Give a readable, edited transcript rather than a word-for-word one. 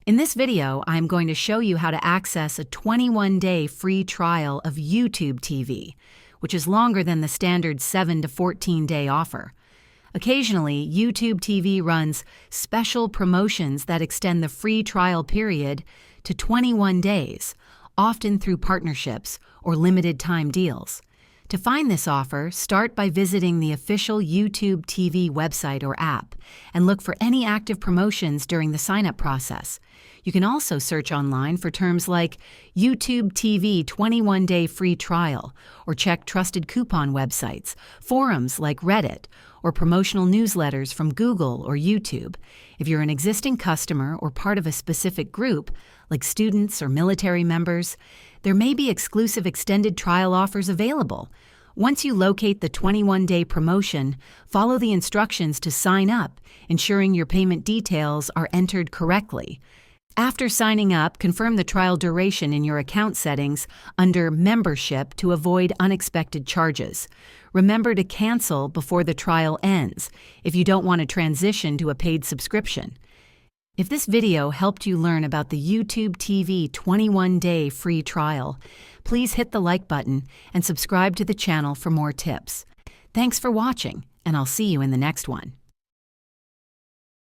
In this video, I'm going to show you how to access a 21-day free trial of YouTube TV, which is longer than the standard 7 to 14-day offer. Occasionally, YouTube TV runs special promotions that extend the free trial period to 21 days, often through partnerships or limited-time deals. To find this offer, start by visiting the official YouTube TV website or app and look for any active promotions during the sign-up process. You can also search online for terms like YouTube TV 21-day free trial, or check trusted coupon websites, forums like Reddit, or promotional newsletters from Google or YouTube. If you're an existing customer or part of a specific group, like students or military members, there may be exclusive extended trial offers available. Once you locate the 21-day promotion, follow the instructions to sign up, ensuring your payment details are entered correctly. After signing up, confirm the trial duration in your account settings under Membership to avoid unexpected charges. Remember to cancel before the trial ends if you don't want to transition to a paid subscription. If this video helped you learn about the YouTube TV 21-day free trial, please hit the like button and subscribe to the channel for more tips. Thanks for watching, and I'll see you in the next one.